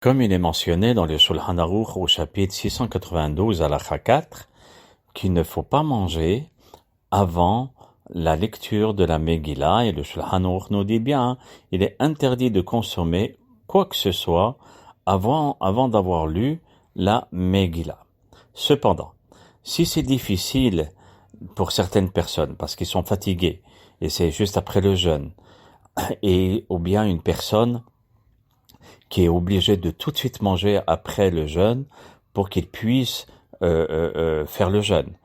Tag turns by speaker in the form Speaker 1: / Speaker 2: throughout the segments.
Speaker 1: Comme il est mentionné dans le Shulchan Aruch au chapitre 692 halakha 4, qu'il ne faut pas manger avant la lecture de la Megillah, et le Shulchan Aruch nous dit bien, il est interdit de consommer quoi que ce soit avant d'avoir lu la Megillah. Cependant, si c'est difficile pour certaines personnes, parce qu'ils sont fatigués, et c'est juste après le jeûne, ou bien une personne qui est obligé de tout de suite manger après le jeûne pour qu'il puisse faire le jeûne,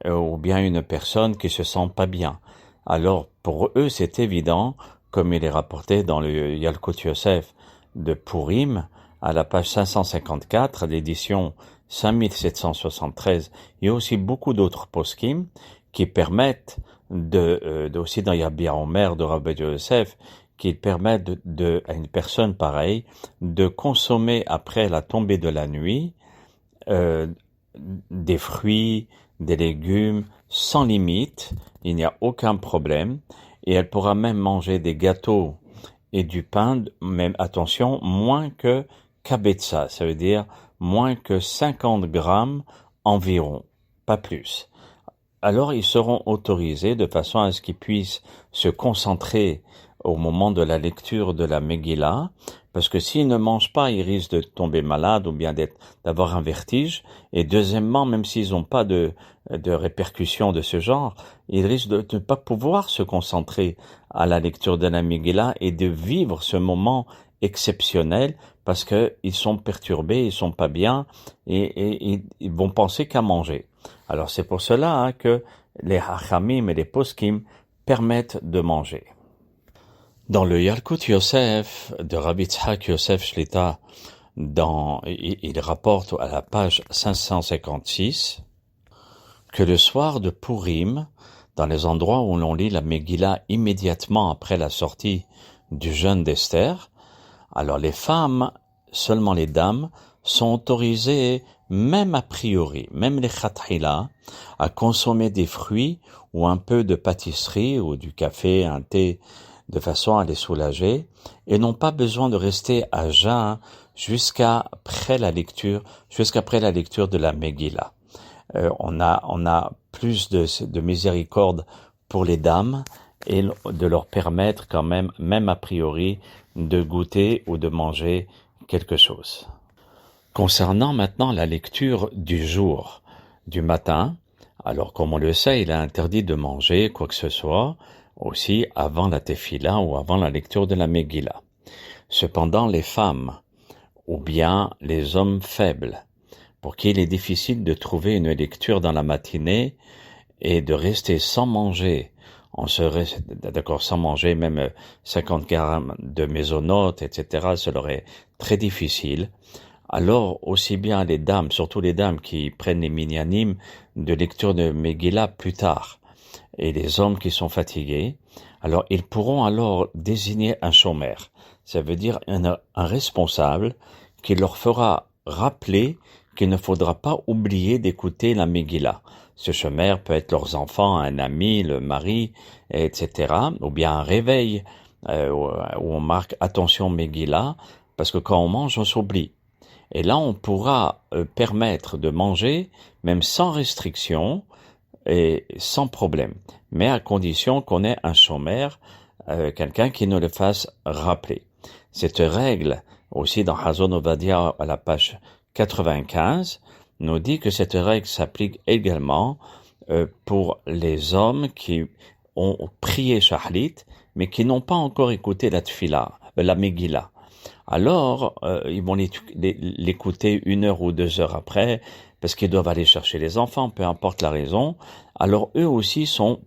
Speaker 1: ou bien une personne qui se sent pas bien. Alors pour eux c'est évident, comme il est rapporté dans le Yalkut Yosef de Purim, à la page 554, l'édition 5773, il y a aussi beaucoup d'autres poskim qui permettent aussi dans Yabia Omer de Rabbi Yosef, qui permettent à une personne pareille de consommer après la tombée de la nuit des fruits, des légumes sans limite, il n'y a aucun problème, et elle pourra même manger des gâteaux et du pain, même attention, moins que kabetza, ça veut dire moins que 50 grammes environ, pas plus. Alors ils seront autorisés de façon à ce qu'ils puissent se concentrer au moment de la lecture de la Megillah, parce que s'ils ne mangent pas, ils risquent de tomber malades ou bien d'avoir un vertige. Et deuxièmement, même s'ils n'ont pas de répercussions de ce genre, ils risquent de ne pas pouvoir se concentrer à la lecture de la Megillah et de vivre ce moment exceptionnel parce que ils sont perturbés, ils sont pas bien et ils vont penser qu'à manger. Alors c'est pour cela que les hachamim et les poskim permettent de manger. Dans le Yalkut Yosef de Rabbi Tzhak Yosef Shlita, il rapporte à la page 556 que le soir de Purim, dans les endroits où l'on lit la Megillah immédiatement après la sortie du jeûne d'Esther, alors les femmes, seulement les dames, sont autorisées, même a priori, même les khatkhila, à consommer des fruits ou un peu de pâtisserie ou du café, un thé, de façon à les soulager, et n'ont pas besoin de rester à jeun jusqu'après la lecture de la Megillah. On a plus de miséricorde pour les dames et de leur permettre quand même a priori, de goûter ou de manger quelque chose. Concernant maintenant la lecture du jour, du matin, alors comme on le sait, il est interdit de manger quoi que ce soit, aussi avant la tefila ou avant la lecture de la Megillah. Cependant, les femmes, ou bien les hommes faibles, pour qui il est difficile de trouver une lecture dans la matinée et de rester sans manger, sans manger même 50 grammes de mésonotes, etc., ce leur est très difficile. Alors, aussi bien les dames, surtout les dames qui prennent les minyanim de lecture de Megillah plus tard, et les hommes qui sont fatigués, alors ils pourront alors désigner un shomer. Ça veut dire un responsable qui leur fera rappeler qu'il ne faudra pas oublier d'écouter la Megillah. Ce shomer peut être leurs enfants, un ami, le mari, etc. Ou bien un réveil où on marque attention Megillah, parce que quand on mange, on s'oublie. Et là, on pourra permettre de manger, même sans restriction et sans problème, mais à condition qu'on ait un shomer, quelqu'un qui nous le fasse rappeler. Cette règle, aussi dans Hazon Ovadia à la page 95, nous dit que cette règle s'applique également pour les hommes qui ont prié Shahlit, mais qui n'ont pas encore écouté la Tfila, la Megillah. Alors, ils vont l'écouter 1 heure ou 2 heures après, parce qu'ils doivent aller chercher les enfants, peu importe la raison. Alors, eux aussi sont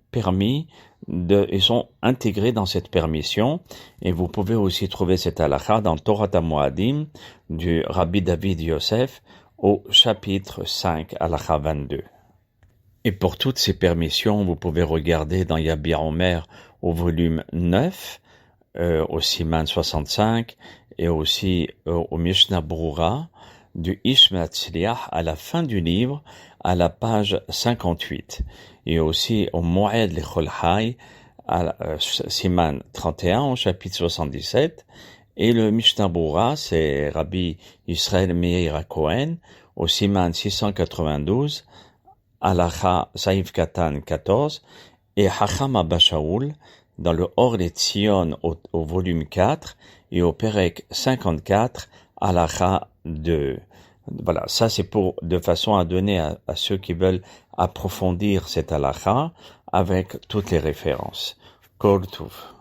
Speaker 1: ils sont intégrés dans cette permission, et vous pouvez aussi trouver cette halakha dans Torah Moadim du Rabbi David Yosef au chapitre 5, halakha 22. Et pour toutes ces permissions, vous pouvez regarder dans Yabia Omer au volume 9, au Siman 65, et aussi au Mishnah Brura du Ish Matzliach à la fin du livre, à la page 58, et aussi au Moed Lechol Hay, à Siman 31 au chapitre 77, Et le Mishnah Berurah, c'est Rabbi Israël Meir HaKohen, au Siman 692, Halacha Saïf Katan 14, et Hacham Abba Shaul, dans le Or Letzion au volume 4, et au Perek 54, Halacha 2. Voilà, ça c'est de façon à donner à ceux qui veulent approfondir cette halacha avec toutes les références. Kol Tuv.